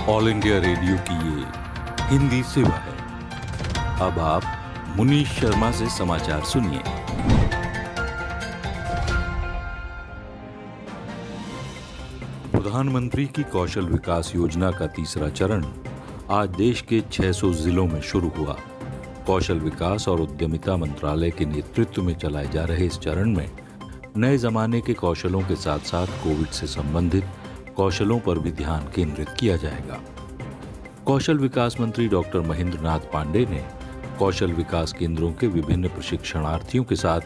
All India radio की ये हिंदी सेवा है। अब आप मुनीश शर्मा से समाचार सुनिए। प्रधानमंत्री की कौशल विकास योजना का तीसरा चरण आज देश के 600 जिलों में शुरू हुआ। कौशल विकास और उद्यमिता मंत्रालय के नेतृत्व में चलाए जा रहे इस चरण में नए जमाने के कौशलों के साथ साथ कोविड से संबंधित कौशलों पर भी ध्यान केंद्रित किया जाएगा। कौशल विकास मंत्री डॉक्टर महेंद्र नाथ पांडे ने कौशल विकास केंद्रों के विभिन्न प्रशिक्षणार्थियों के साथ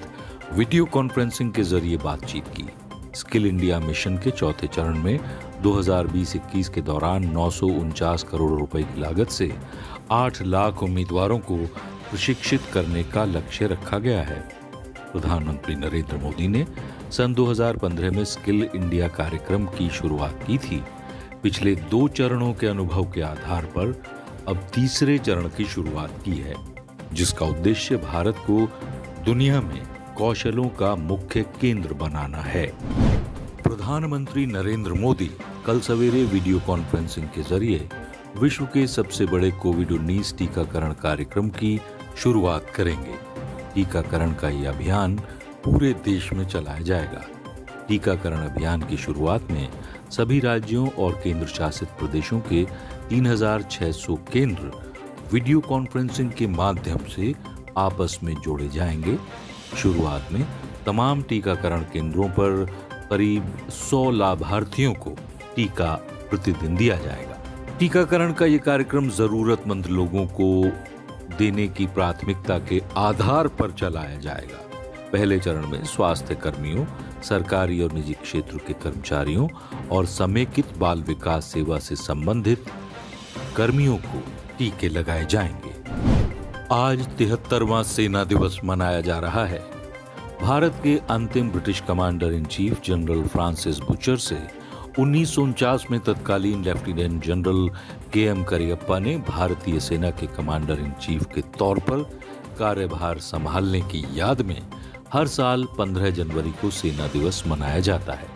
वीडियो कॉन्फ्रेंसिंग के जरिए बातचीत की। स्किल इंडिया मिशन के चौथे चरण में 2020-21 के दौरान 949 करोड़ रुपए की लागत से 8 लाख उम्मीदवारों को प्रशिक्षित करने का लक्ष्य रखा गया है। प्रधानमंत्री नरेंद्र मोदी ने सन 2015 में स्किल इंडिया कार्यक्रम की शुरुआत की थी। पिछले 2 चरणों के अनुभव के आधार पर अब तीसरे चरण की शुरुआत की है, जिसका उद्देश्य भारत को दुनिया में कौशलों का मुख्य केंद्र बनाना है। प्रधानमंत्री नरेंद्र मोदी कल सवेरे वीडियो कॉन्फ्रेंसिंग के जरिए विश्व के सबसे बड़े कोविड-19 टीकाकरण कार्यक्रम की शुरुआत करेंगे। टीकाकरण का यह अभियान पूरे देश में चलाया जाएगा। टीकाकरण अभियान की शुरुआत में सभी राज्यों और केंद्र शासित प्रदेशों के 3600 केंद्र वीडियो कॉन्फ्रेंसिंग के माध्यम से आपस में जोड़े जाएंगे। शुरुआत में तमाम टीकाकरण केंद्रों पर करीब 100 लाभार्थियों को टीका प्रतिदिन दिया जाएगा। टीकाकरण का यह कार्यक्रम जरूरतमंद लोगों को देने की प्राथमिकता के आधार पर चलाया जाएगा। पहले चरण में स्वास्थ्य कर्मियों, सरकारी और निजी क्षेत्र के कर्मचारियों और समेकित बाल विकास सेवा से संबंधित कर्मियों को टीके लगाए जाएंगे। आज 73वां सेना दिवस मनाया जा रहा है। भारत के अंतिम British commander in chief general Francis butcher से 1949 में तत्कालीन लेफ्टिनेंट जनरल के.एम. करियप्पा ने भारतीय सेना के कमांडर इन चीफ के तौर पर कार्यभार संभालने की याद में हर साल 15 जनवरी को सेना दिवस मनाया जाता है।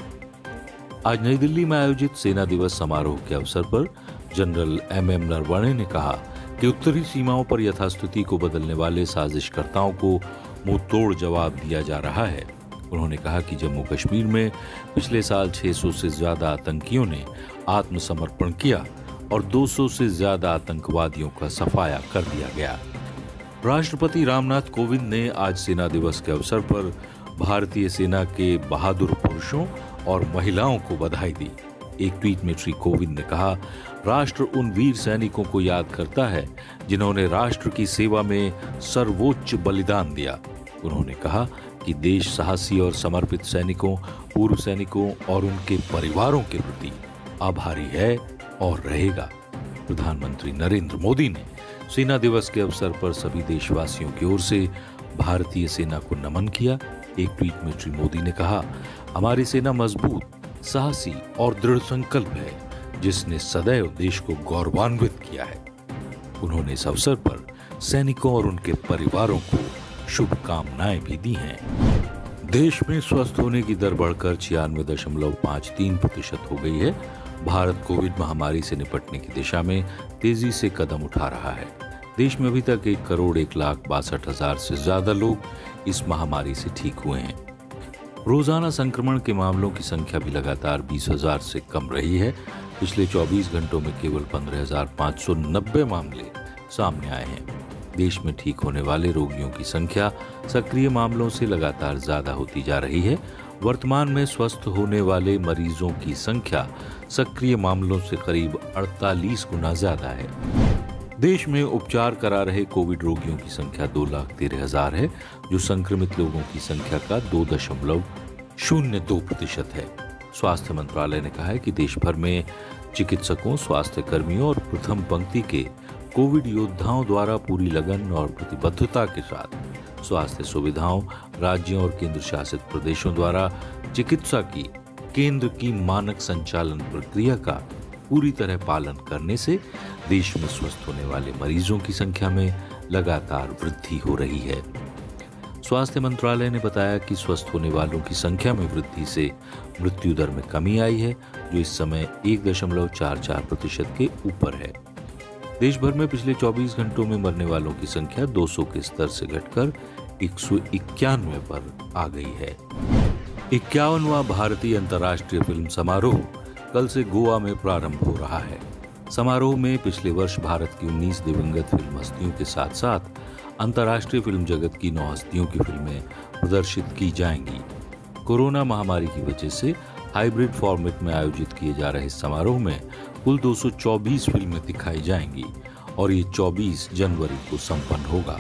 आज नई दिल्ली में आयोजित सेना दिवस समारोह के अवसर पर जनरल एम.एम. नरवणे ने कहा कि उत्तरी सीमाओं पर यथास्थिति को बदलने वाले साजिशकर्ताओं को मुंहतोड़ जवाब दिया जा रहा है। उन्होंने कहा कि जम्मू कश्मीर में पिछले साल 600 से ज्यादा आतंकियों ने आत्मसमर्पण किया और 200 से ज्यादा आतंकवादियों का सफाया कर दिया गया। राष्ट्रपति रामनाथ कोविंद ने आज सेना दिवस के अवसर पर भारतीय सेना के बहादुर पुरुषों और महिलाओं को बधाई दी। एक ट्वीट में श्री कोविंद ने कहा, राष्ट्र उन वीर सैनिकों को याद करता है जिन्होंने राष्ट्र की सेवा में सर्वोच्च बलिदान दिया। उन्होंने कहा कि देश साहसी और समर्पित सैनिकों, पूर्व सैनिकों और उनके परिवारों के प्रति आभारी है और रहेगा। प्रधानमंत्री नरेंद्र मोदी ने सेना दिवस के अवसर पर सभी देशवासियों की ओर से भारतीय सेना को नमन किया। एक ट्वीट में श्री मोदी ने कहा, हमारी सेना मजबूत, साहसी और दृढ़ संकल्प है, जिसने सदैव देश को गौरवान्वित किया है। उन्होंने इस अवसर पर सैनिकों और उनके परिवारों को शुभकामनाएं भी दी हैं। देश में स्वस्थ होने की दर बढ़कर 96.53% हो गई है। भारत कोविड महामारी से निपटने की दिशा में तेजी से कदम उठा रहा है। देश में अभी तक 1,01,62,000 से ज्यादा लोग इस महामारी से ठीक हुए हैं। रोजाना संक्रमण के मामलों की संख्या भी लगातार 20,000 से कम रही है। पिछले 24 घंटों में केवल 15,590 मामले सामने आए हैं। देश में ठीक होने वाले रोगियों की संख्या सक्रिय मामलों से लगातार ज्यादा होती जा रही है। वर्तमान में स्वस्थ होने वाले मरीजों की संख्या सक्रिय मामलों से करीब 48 गुना ज्यादा है। देश में उपचार करा रहे कोविड रोगियों की संख्या 2,13,000 है, जो संक्रमित लोगों की संख्या का 2.02% है। स्वास्थ्य मंत्रालय ने कहा है कि देश भर में चिकित्सकों, स्वास्थ्य कर्मियों और प्रथम पंक्ति के कोविड योद्धाओं द्वारा पूरी लगन और प्रतिबद्धता के साथ स्वास्थ्य सुविधाओं, राज्यों और केंद्र शासित प्रदेशों द्वारा चिकित्सा की केंद्र की मानक संचालन प्रक्रिया का पूरी तरह पालन करने से देश में स्वस्थ होने वाले मरीजों की संख्या में लगातार वृद्धि हो रही है। स्वास्थ्य मंत्रालय ने बताया कि स्वस्थ होने वालों की संख्या में वृद्धि से मृत्यु दर में कमी आई है, जो इस समय 1.44% के ऊपर है। देश भर में पिछले 24 घंटों में मरने वालों की संख्या 200 के स्तर से घटकर 191 पर आ गई है। 51वां भारतीय अंतर्राष्ट्रीय फिल्म समारोह कल से गोवा में प्रारंभ हो रहा है। समारोह में पिछले वर्ष भारत की 19 दिवंगत फिल्म हस्तियों के साथ साथ अंतर्राष्ट्रीय फिल्म जगत की 9 हस्तियों की फिल्में प्रदर्शित की जाएंगी। कोरोना महामारी की वजह से हाइब्रिड फॉर्मेट में आयोजित किए जा रहे समारोह में कुल 224 फिल्में दिखाई जाएंगी और ये 24 जनवरी को संपन्न होगा।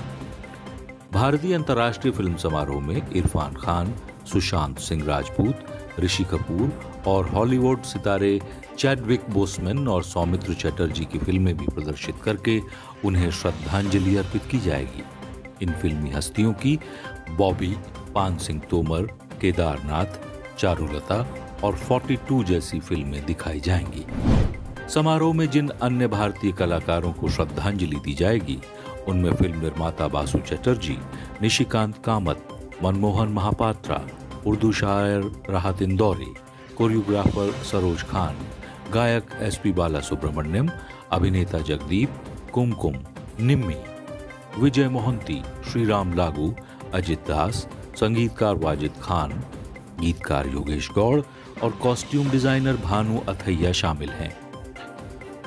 भारतीय अंतर्राष्ट्रीय फिल्म समारोह में इरफान खान, सुशांत सिंह राजपूत, ऋषि कपूर और हॉलीवुड सितारे चैडविक बोसमैन और सौमित्र चटर्जी की फिल्में भी प्रदर्शित करके उन्हें श्रद्धांजलि अर्पित की जाएगी। इन फिल्मी हस्तियों की बॉबी, पान सिंह तोमर, केदारनाथ, चारुलता और 42 जैसी फिल्में दिखाई जाएंगी। समारोह में जिन अन्य भारतीय कलाकारों को श्रद्धांजलि दी जाएगी उनमें फिल्म निर्माता बासु चटर्जी, निशिकांत कामत, मनमोहन महापात्रा, उर्दू शायर राहत इंदौरी, कोरियोग्राफर सरोज खान, गायक एसपी बालासुब्रमण्यम, अभिनेता जगदीप, कुमकुम, निम्मी, विजय मोहंती, श्रीराम लागू, अजित दास, संगीतकार वाजिद खान, गीतकार योगेश गौड़ और कॉस्ट्यूम डिजाइनर भानु अथैया शामिल हैं।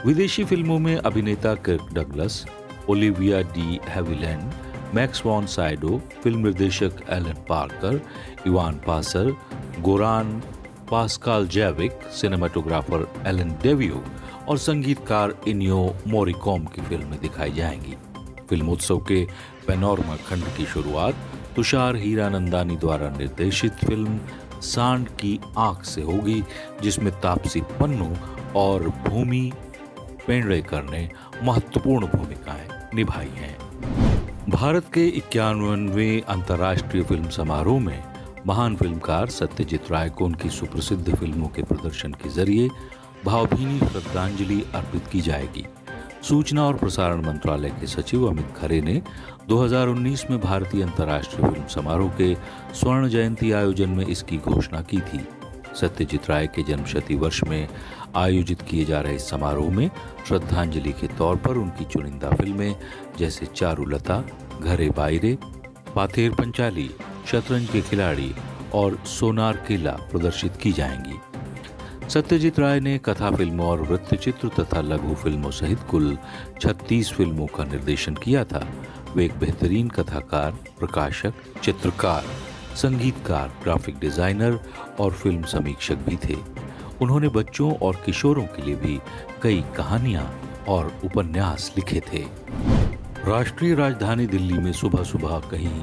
विदेशी फिल्मों में अभिनेता Kirk Douglas, Olivia de Havilland, Max von Sydow, film निर्देशक Alan Parker, Ivan Passer, Goran Paskaljevic, cinematographer Allen Daviau और संगीतकार इनियो मोरिकॉम की फिल्में दिखाई जाएंगी। फिल्मोत्सव के पैनोरमा खंड की शुरुआत तुषार हीरानंदानी द्वारा निर्देशित फिल्म सांड की आंख से होगी, जिसमें तापसी पन्नू और भूमि पेंड्रेकर ने महत्वपूर्ण भूमिकाएं निभाई हैं। भारत के 51वें अंतर्राष्ट्रीय फिल्म समारोह में महान फिल्मकार सत्यजीत राय को उनकी सुप्रसिद्ध फिल्मों के प्रदर्शन के जरिए भावभीनी श्रद्धांजलि अर्पित की जाएगी। सूचना और प्रसारण मंत्रालय के सचिव अमित खरे ने 2019 में भारतीय अंतर्राष्ट्रीय फिल्म समारोह के स्वर्ण जयंती आयोजन में इसकी घोषणा की थी। सत्यजीत राय के जन्मशती वर्ष में आयोजित किए जा रहे समारोह में श्रद्धांजलि के तौर पर उनकी चुनिंदा फिल्में जैसे चारुलता, घरे बाइरे, पाथेर पंचाली, शतरंज के खिलाड़ी और सोनार किला प्रदर्शित की जाएंगी। सत्यजीत राय ने कथा फिल्मों और वृत्तचित्र तथा लघु फिल्मों सहित कुल 36 फिल्मों का निर्देशन किया था। वे एक बेहतरीन कथाकार, प्रकाशक, चित्रकार, संगीतकार, ग्राफिक डिजाइनर और फिल्म समीक्षक भी थे। उन्होंने बच्चों और किशोरों के लिए भी कई कहानियां और उपन्यास लिखे थे। राष्ट्रीय राजधानी दिल्ली में सुबह सुबह कहीं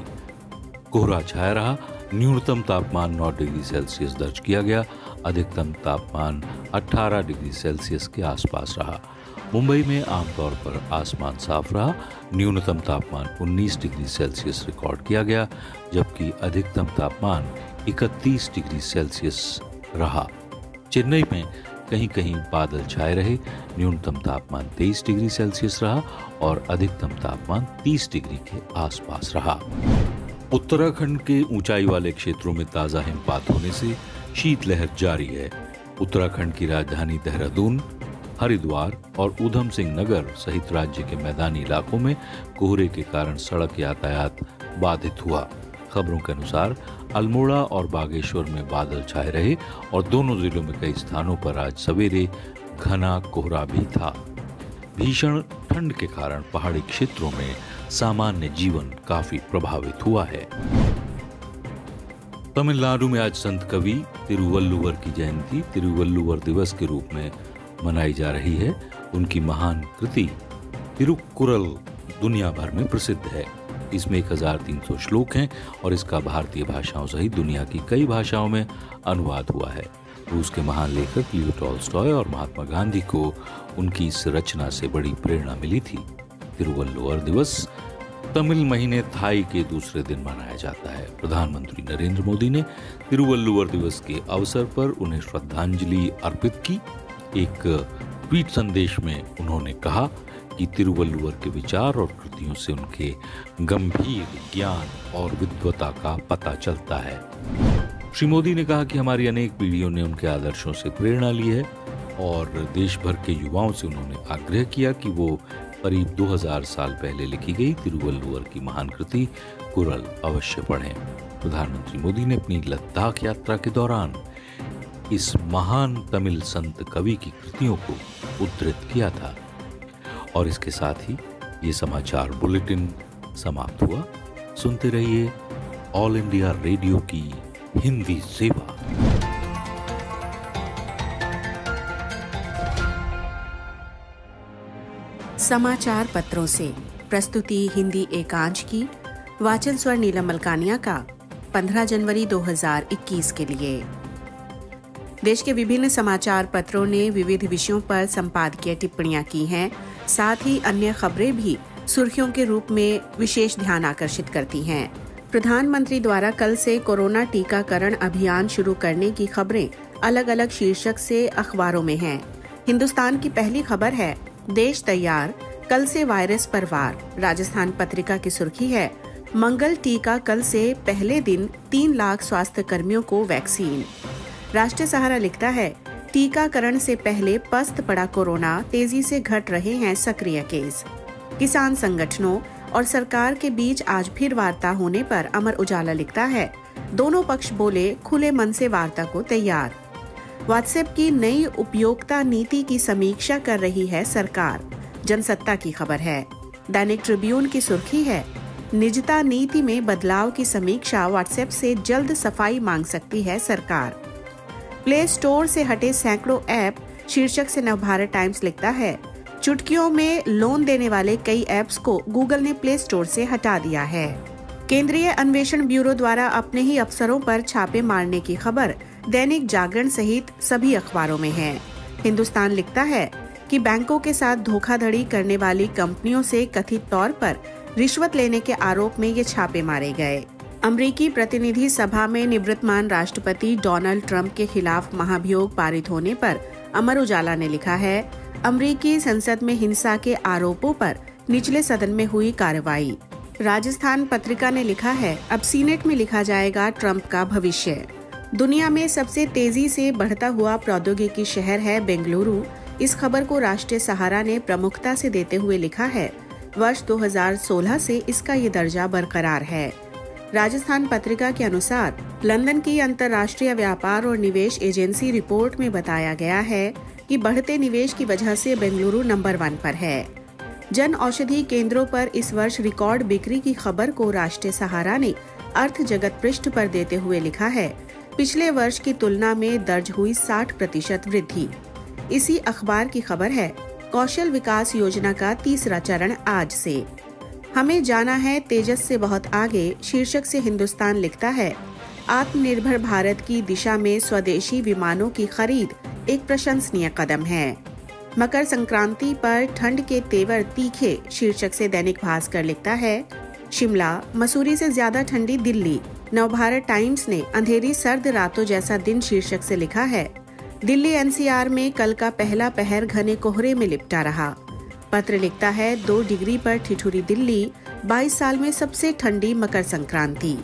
कोहरा छाया रहा। न्यूनतम तापमान 9 डिग्री सेल्सियस दर्ज किया गया। अधिकतम तापमान 18 डिग्री सेल्सियस के आसपास रहा। मुंबई में आमतौर पर आसमान साफ रहा। न्यूनतम तापमान 19 डिग्री सेल्सियस रिकॉर्ड किया गया, जबकि अधिकतम तापमान 31 डिग्री सेल्सियस रहा। चेन्नई में कहीं कहीं बादल छाए रहे। न्यूनतम तापमान 23 डिग्री सेल्सियस रहा और अधिकतम तापमान 30 डिग्री के आसपास रहा। उत्तराखंड के ऊंचाई वाले क्षेत्रों में ताजा हिमपात होने से शीतलहर जारी है। उत्तराखंड की राजधानी देहरादून, हरिद्वार और ऊधम सिंह नगर सहित राज्य के मैदानी इलाकों में कोहरे के कारण सड़क यातायात बाधित हुआ। खबरों के अनुसार अल्मोड़ा और बागेश्वर में बादल छाए रहे और दोनों जिलों में कई स्थानों पर आज सवेरे घना कोहरा भी था। भीषण ठंड के कारण पहाड़ी क्षेत्रों में सामान्य जीवन काफी प्रभावित हुआ है। तमिलनाडु में आज संत कवि तिरुवल्लुवर की जयंती तिरुवल्लुवर दिवस के रूप में मनाई जा रही है। उनकी महान कृति तिरुक्कुरल दुनिया भर में प्रसिद्ध है। इसमें 1300 श्लोक हैं और इसका भारतीय भाषाओं सहित दुनिया की कई भाषाओं में अनुवाद हुआ है। रूस के महान लेखक लियो टॉल्स्टॉय और महात्मा गांधी को उनकी इस रचना से बड़ी प्रेरणा मिली थी। तिरुवल्लुवर दिवस तमिल महीने थाई के दूसरे दिन मनाया जाता है। प्रधानमंत्री नरेंद्र मोदी ने तिरुवल्लुवर दिवस के अवसर पर उन्हें श्रद्धांजलि अर्पित की। एक ट्वीट संदेश में उन्होंने कहा कि तिरुवल्लुवर के विचार और कृतियों से उनके गंभीर ज्ञान और विद्वता का पता चलता है। श्री मोदी ने कहा कि हमारी अनेक पीढ़ियों ने उनके आदर्शों से प्रेरणा ली है और देश भर के युवाओं से उन्होंने आग्रह किया कि वो करीब 2000 साल पहले लिखी गई तिरुवल्लुवर की महान कृति कुरल अवश्य पढ़ें। प्रधानमंत्री मोदी ने अपनी लद्दाख यात्रा के दौरान इस महान तमिल संत कवि की कृतियों को उद्धृत किया था। और इसके साथ ही ये समाचार बुलेटिन समाप्त हुआ। सुनते रहिए ऑल इंडिया रेडियो की हिंदी सेवा। समाचार पत्रों से प्रस्तुति हिंदी एकांश की। वाचन स्वर नीलम मलकानिया का 15 जनवरी 2021 के लिए। देश के विभिन्न समाचार पत्रों ने विविध विषयों पर संपादकीय टिप्पणियां की हैं। साथ ही अन्य खबरें भी सुर्खियों के रूप में विशेष ध्यान आकर्षित करती हैं। प्रधानमंत्री द्वारा कल से कोरोना टीकाकरण अभियान शुरू करने की खबरें अलग अलग शीर्षक से अखबारों में हैं। हिंदुस्तान की पहली खबर है, देश तैयार, कल से वायरस पर वार। राजस्थान पत्रिका की सुर्खी है, मंगल टीका कल से पहले दिन 3 लाख स्वास्थ्य कर्मियों को वैक्सीन। राष्ट्रीय सहारा लिखता है, टीकाकरण से पहले पस्त पड़ा कोरोना, तेजी से घट रहे हैं सक्रिय केस। किसान संगठनों और सरकार के बीच आज फिर वार्ता होने पर अमर उजाला लिखता है, दोनों पक्ष बोले खुले मन से वार्ता को तैयार। व्हाट्सएप की नई उपयोगिता नीति की समीक्षा कर रही है सरकार, जनसत्ता की खबर है। दैनिक ट्रिब्यून की सुर्खी है, निजता नीति में बदलाव की समीक्षा, व्हाट्सएप से जल्द सफाई मांग सकती है सरकार। प्ले स्टोर से हटे सैकड़ों ऐप, शीर्षक से नवभारत टाइम्स लिखता है, चुटकियों में लोन देने वाले कई ऐप्स को गूगल ने प्ले स्टोर से हटा दिया है। केंद्रीय अन्वेषण ब्यूरो द्वारा अपने ही अफसरों पर छापे मारने की खबर दैनिक जागरण सहित सभी अखबारों में है। हिंदुस्तान लिखता है कि बैंकों के साथ धोखाधड़ी करने वाली कंपनियों से कथित तौर पर रिश्वत लेने के आरोप में ये छापे मारे गए। अमेरिकी प्रतिनिधि सभा में निवृत्तमान राष्ट्रपति डोनाल्ड ट्रंप के खिलाफ महाभियोग पारित होने पर अमर उजाला ने लिखा है, अमेरिकी संसद में हिंसा के आरोपों पर निचले सदन में हुई कार्रवाई। राजस्थान पत्रिका ने लिखा है, अब सीनेट में लिखा जाएगा ट्रंप का भविष्य। दुनिया में सबसे तेजी से बढ़ता हुआ प्रौद्योगिकी शहर है बेंगलुरु। इस खबर को राष्ट्रीय सहारा ने प्रमुखता से देते हुए लिखा है, वर्ष 2016 से इसका ये दर्जा बरकरार है। राजस्थान पत्रिका के अनुसार लंदन की अंतर्राष्ट्रीय व्यापार और निवेश एजेंसी रिपोर्ट में बताया गया है कि बढ़ते निवेश की वजह से बेंगलुरु नंबर 1 पर है। जन औषधि केंद्रों पर इस वर्ष रिकॉर्ड बिक्री की खबर को राष्ट्रीय सहारा ने अर्थ जगत पृष्ठ पर देते हुए लिखा है, पिछले वर्ष की तुलना में दर्ज हुई 60% वृद्धि। इसी अखबार की खबर है, कौशल विकास योजना का तीसरा चरण आज से। हमें जाना है तेजस से बहुत आगे, शीर्षक से हिंदुस्तान लिखता है, आत्मनिर्भर भारत की दिशा में स्वदेशी विमानों की खरीद एक प्रशंसनीय कदम है। मकर संक्रांति पर ठंड के तेवर तीखे, शीर्षक से दैनिक भास्कर लिखता है, शिमला मसूरी से ज्यादा ठंडी दिल्ली। नवभारत टाइम्स ने अंधेरी सर्द रातों जैसा दिन शीर्षक से लिखा है, दिल्ली एनसीआर में कल का पहला पहर घने कोहरे में लिपटा रहा। पत्र लिखता है, 2 डिग्री पर ठिठुरी दिल्ली, 22 साल में सबसे ठंडी मकर संक्रांति।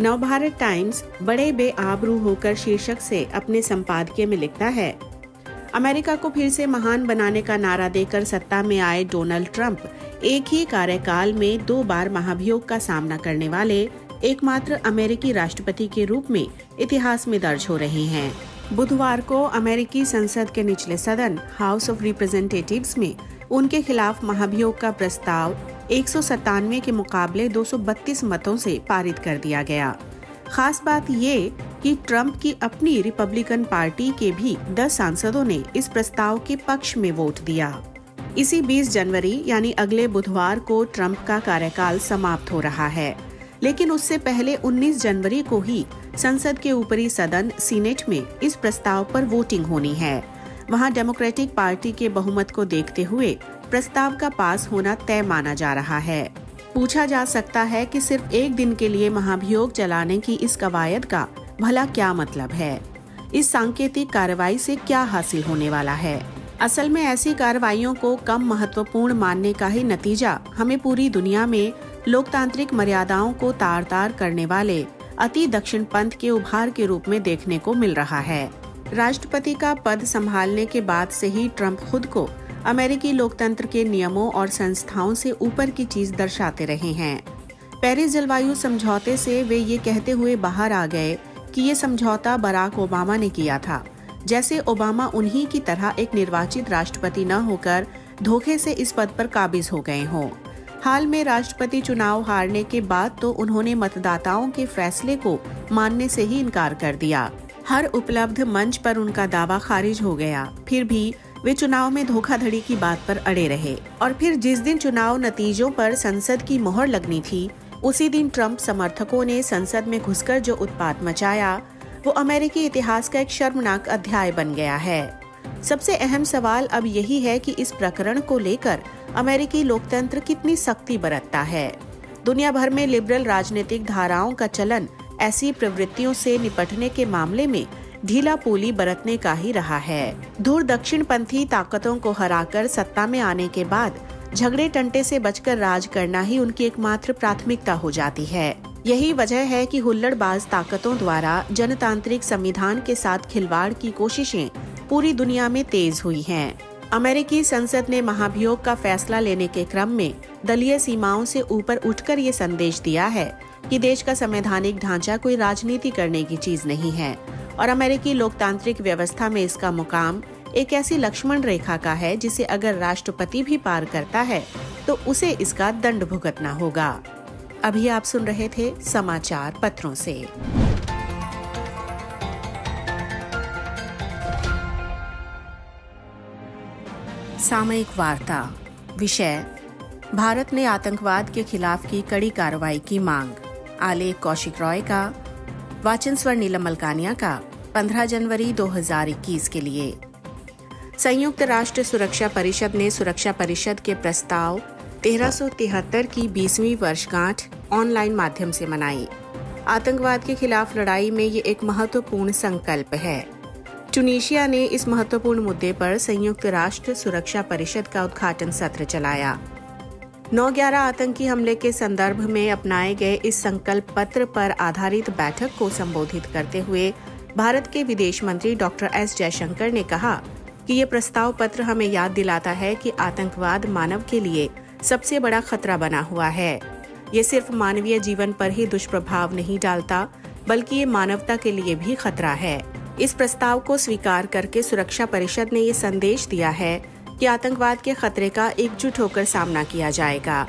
नवभारत टाइम्स बड़े बेआबरू होकर शीर्षक से अपने संपादकीय में लिखता है, अमेरिका को फिर से महान बनाने का नारा देकर सत्ता में आए डोनाल्ड ट्रंप एक ही कार्यकाल में 2 बार महाभियोग का सामना करने वाले एकमात्र अमेरिकी राष्ट्रपति के रूप में इतिहास में दर्ज हो रहे हैं। बुधवार को अमेरिकी संसद के निचले सदन हाउस ऑफ रिप्रेजेंटेटिव्स में उनके खिलाफ महाभियोग का प्रस्ताव 197 के मुकाबले 232 मतों से पारित कर दिया गया। खास बात ये कि ट्रंप की अपनी रिपब्लिकन पार्टी के भी 10 सांसदों ने इस प्रस्ताव के पक्ष में वोट दिया। इसी 20 जनवरी यानी अगले बुधवार को ट्रंप का कार्यकाल समाप्त हो रहा है, लेकिन उससे पहले 19 जनवरी को ही संसद के ऊपरी सदन सीनेट में इस प्रस्ताव पर वोटिंग होनी है। वहां डेमोक्रेटिक पार्टी के बहुमत को देखते हुए प्रस्ताव का पास होना तय माना जा रहा है। पूछा जा सकता है कि सिर्फ एक दिन के लिए महाभियोग चलाने की इस कवायद का भला क्या मतलब है? इस सांकेतिक कार्रवाई से क्या हासिल होने वाला है? असल में ऐसी कार्रवाइयों को कम महत्वपूर्ण मानने का ही नतीजा हमें पूरी दुनिया में लोकतांत्रिक मर्यादाओं को तार तार करने वाले अति दक्षिण पंथ के उभार के रूप में देखने को मिल रहा है। राष्ट्रपति का पद संभालने के बाद से ही ट्रंप खुद को अमेरिकी लोकतंत्र के नियमों और संस्थाओं से ऊपर की चीज दर्शाते रहे हैं। पेरिस जलवायु समझौते से वे ये कहते हुए बाहर आ गए कि ये समझौता बराक ओबामा ने किया था, जैसे ओबामा उन्हीं की तरह एक निर्वाचित राष्ट्रपति न होकर धोखे से इस पद पर काबिज हो गए हों। हाल में राष्ट्रपति चुनाव हारने के बाद तो उन्होंने मतदाताओं के फैसले को मानने से ही इनकार कर दिया। हर उपलब्ध मंच पर उनका दावा खारिज हो गया, फिर भी वे चुनाव में धोखाधड़ी की बात पर अड़े रहे। और फिर जिस दिन चुनाव नतीजों पर संसद की मोहर लगनी थी, उसी दिन ट्रंप समर्थकों ने संसद में घुसकर जो उत्पात मचाया, वो अमेरिकी इतिहास का एक शर्मनाक अध्याय बन गया है। सबसे अहम सवाल अब यही है कि इस प्रकरण को लेकर अमेरिकी लोकतंत्र कितनी सख्ती बरतता है। दुनिया भर में लिबरल राजनीतिक धाराओं का चलन ऐसी प्रवृत्तियों से निपटने के मामले में ढीला पोली बरतने का ही रहा है। दूर दक्षिणपंथी ताकतों को हराकर सत्ता में आने के बाद झगड़े टंटे से बचकर राज करना ही उनकी एकमात्र प्राथमिकता हो जाती है। यही वजह है कि हुल्लड़बाज ताकतों द्वारा जनतांत्रिक संविधान के साथ खिलवाड़ की कोशिशें पूरी दुनिया में तेज हुई हैं। अमेरिकी संसद ने महाभियोग का फैसला लेने के क्रम में दलीय सीमाओं से ऊपर उठकर ये संदेश दिया है कि देश का संवैधानिक ढांचा कोई राजनीति करने की चीज नहीं है और अमेरिकी लोकतांत्रिक व्यवस्था में इसका मुकाम एक ऐसी लक्ष्मण रेखा का है जिसे अगर राष्ट्रपति भी पार करता है तो उसे इसका दंड भुगतना होगा। अभी आप सुन रहे थे समाचार पत्रों से। सामयिक वार्ता। विषय: भारत ने आतंकवाद के खिलाफ की कड़ी कार्रवाई की मांग। आलेख कौशिक रॉय का, वाचन स्वर नीलम मलकानिया का। 15 जनवरी 2021 के लिए। संयुक्त राष्ट्र सुरक्षा परिषद ने सुरक्षा परिषद के प्रस्ताव 1373 की 20वीं वर्षगांठ ऑनलाइन माध्यम से मनाई। आतंकवाद के खिलाफ लड़ाई में ये एक महत्वपूर्ण संकल्प है। ट्यूनीशिया ने इस महत्वपूर्ण मुद्दे पर संयुक्त राष्ट्र सुरक्षा परिषद का उद्घाटन सत्र चलाया। 9/11 आतंकी हमले के संदर्भ में अपनाए गए इस संकल्प पत्र पर आधारित बैठक को संबोधित करते हुए भारत के विदेश मंत्री डॉक्टर एस जयशंकर ने कहा कि ये प्रस्ताव पत्र हमें याद दिलाता है कि आतंकवाद मानव के लिए सबसे बड़ा खतरा बना हुआ है। ये सिर्फ मानवीय जीवन पर ही दुष्प्रभाव नहीं डालता, बल्कि ये मानवता के लिए भी खतरा है। इस प्रस्ताव को स्वीकार करके सुरक्षा परिषद ने ये संदेश दिया है कि आतंकवाद के खतरे का एकजुट होकर सामना किया जाएगा।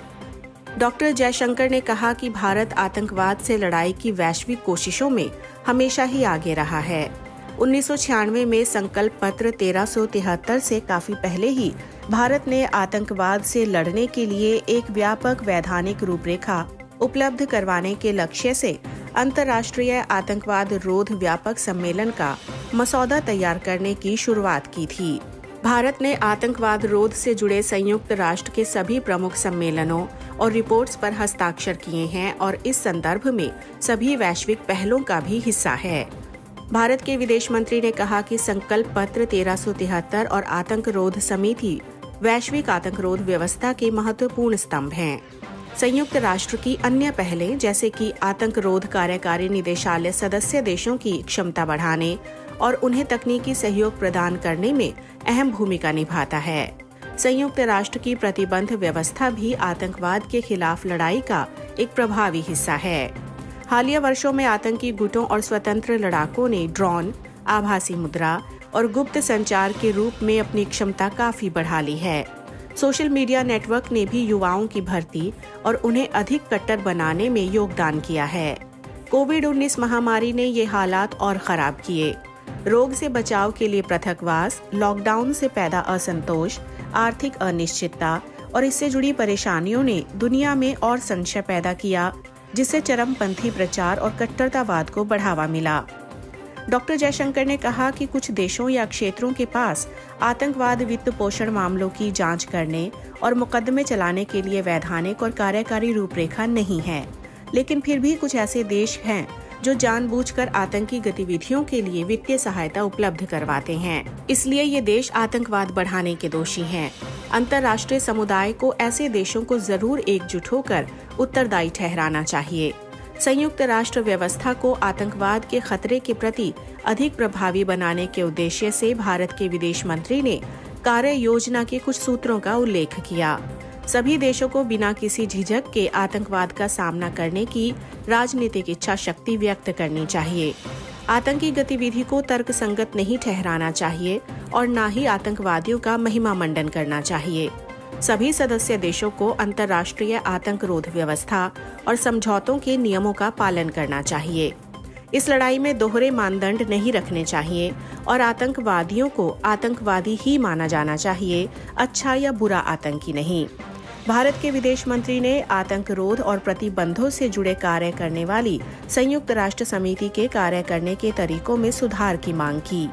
डॉक्टर जयशंकर ने कहा कि भारत आतंकवाद से लड़ाई की वैश्विक कोशिशों में हमेशा ही आगे रहा है। 1996 में संकल्प पत्र 1373 से काफी पहले ही भारत ने आतंकवाद से लड़ने के लिए एक व्यापक वैधानिक रूपरेखा उपलब्ध करवाने के लक्ष्य से अंतर्राष्ट्रीय आतंकवाद रोध व्यापक सम्मेलन का मसौदा तैयार करने की शुरुआत की थी। भारत ने आतंकवाद रोध से जुड़े संयुक्त राष्ट्र के सभी प्रमुख सम्मेलनों और रिपोर्ट्स पर हस्ताक्षर किए हैं और इस संदर्भ में सभी वैश्विक पहलों का भी हिस्सा है। भारत के विदेश मंत्री ने कहा कि संकल्प पत्र 1373 और आतंक रोध समिति वैश्विक आतंक रोध व्यवस्था के महत्वपूर्ण स्तंभ हैं। संयुक्त राष्ट्र की अन्य पहलें जैसे कि आतंक रोध कार्यकारी निदेशालय सदस्य देशों की क्षमता बढ़ाने और उन्हें तकनीकी सहयोग प्रदान करने में अहम भूमिका निभाता है। संयुक्त राष्ट्र की प्रतिबंध व्यवस्था भी आतंकवाद के खिलाफ लड़ाई का एक प्रभावी हिस्सा है। हालिया वर्षों में आतंकी गुटों और स्वतंत्र लड़ाकों ने ड्रोन, आभासी मुद्रा और गुप्त संचार के रूप में अपनी क्षमता काफी बढ़ा ली है। सोशल मीडिया नेटवर्क ने भी युवाओं की भर्ती और उन्हें अधिक कट्टर बनाने में योगदान किया है। कोविड-19 महामारी ने ये हालात और खराब किए। रोग से बचाव के लिए पृथकवास, लॉकडाउन से पैदा असंतोष, आर्थिक अनिश्चितता और इससे जुड़ी परेशानियों ने दुनिया में और संशय पैदा किया, जिससे चरमपंथी प्रचार और कट्टरतावाद को बढ़ावा मिला। डॉक्टर जयशंकर ने कहा कि कुछ देशों या क्षेत्रों के पास आतंकवाद वित्त पोषण मामलों की जांच करने और मुकदमे चलाने के लिए वैधानिक और कार्यकारी रूपरेखा नहीं है, लेकिन फिर भी कुछ ऐसे देश हैं जो जानबूझकर आतंकी गतिविधियों के लिए वित्तीय सहायता उपलब्ध करवाते हैं। इसलिए ये देश आतंकवाद बढ़ाने के दोषी हैं। अंतर्राष्ट्रीय समुदाय को ऐसे देशों को जरूर एकजुट होकर उत्तरदायी ठहराना चाहिए। संयुक्त राष्ट्र व्यवस्था को आतंकवाद के खतरे के प्रति अधिक प्रभावी बनाने के उद्देश्य से भारत के विदेश मंत्री ने कार्य योजना के कुछ सूत्रों का उल्लेख किया। सभी देशों को बिना किसी झिझक के आतंकवाद का सामना करने की राजनीतिक इच्छा शक्ति व्यक्त करनी चाहिए। आतंकी गतिविधि को तर्कसंगत नहीं ठहराना चाहिए और न ही आतंकवादियों का महिमा मंडन करना चाहिए। सभी सदस्य देशों को अंतर्राष्ट्रीय आतंकरोध व्यवस्था और समझौतों के नियमों का पालन करना चाहिए। इस लड़ाई में दोहरे मानदंड नहीं रखने चाहिए और आतंकवादियों को आतंकवादी ही माना जाना चाहिए, अच्छा या बुरा आतंकी नहीं। भारत के विदेश मंत्री ने आतंकरोध और प्रतिबंधों से जुड़े कार्य करने वाली संयुक्त राष्ट्र समिति के कार्य करने के तरीकों में सुधार की मांग की।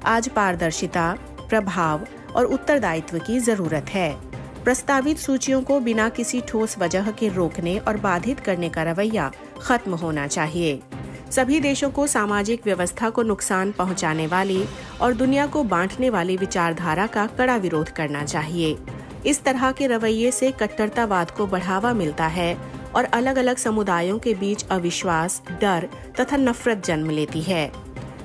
आज पारदर्शिता, प्रभाव और उत्तरदायित्व की जरूरत है। प्रस्तावित सूचियों को बिना किसी ठोस वजह के रोकने और बाधित करने का रवैया खत्म होना चाहिए। सभी देशों को सामाजिक व्यवस्था को नुकसान पहुंचाने वाली और दुनिया को बांटने वाली विचारधारा का कड़ा विरोध करना चाहिए। इस तरह के रवैये से कट्टरतावाद को बढ़ावा मिलता है और अलग अलग समुदायों के बीच अविश्वास, डर तथा नफरत जन्म लेती है।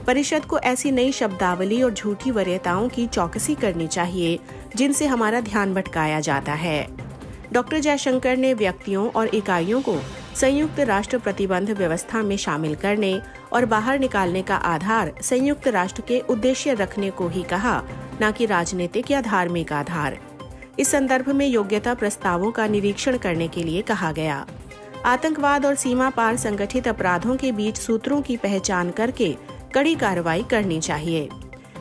परिषद को ऐसी नई शब्दावली और झूठी वरीयताओं की चौकसी करनी चाहिए जिनसे हमारा ध्यान भटकाया जाता है। डॉक्टर जयशंकर ने व्यक्तियों और इकाइयों को संयुक्त राष्ट्र प्रतिबंध व्यवस्था में शामिल करने और बाहर निकालने का आधार संयुक्त राष्ट्र के उद्देश्य रखने को ही कहा, न कि राजनीतिक या धार्मिक आधार। इस संदर्भ में योग्यता प्रस्तावों का निरीक्षण करने के लिए कहा गया। आतंकवाद और सीमा पार संगठित अपराधों के बीच सूत्रों की पहचान करके कड़ी कार्रवाई करनी चाहिए।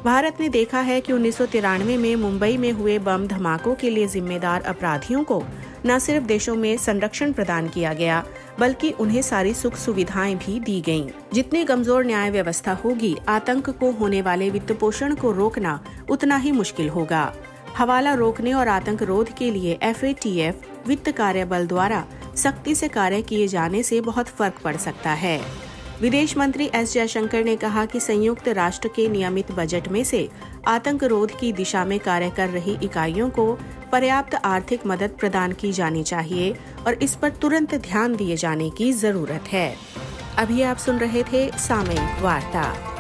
भारत ने देखा है कि 1993 में मुंबई में हुए बम धमाकों के लिए जिम्मेदार अपराधियों को न सिर्फ देशों में संरक्षण प्रदान किया गया, बल्कि उन्हें सारी सुख सुविधाएं भी दी गईं। जितनी कमजोर न्याय व्यवस्था होगी, आतंक को होने वाले वित्त पोषण को रोकना उतना ही मुश्किल होगा। हवाला रोकने और आतंक रोध के लिए FATF वित्त कार्य बल द्वारा सख्ती से कार्य किए जाने से बहुत फर्क पड़ सकता है। विदेश मंत्री S जयशंकर ने कहा कि संयुक्त राष्ट्र के नियमित बजट में से आतंक रोध की दिशा में कार्य कर रही इकाइयों को पर्याप्त आर्थिक मदद प्रदान की जानी चाहिए और इस पर तुरंत ध्यान दिए जाने की जरूरत है। अभी आप सुन रहे थे सामयिक वार्ता।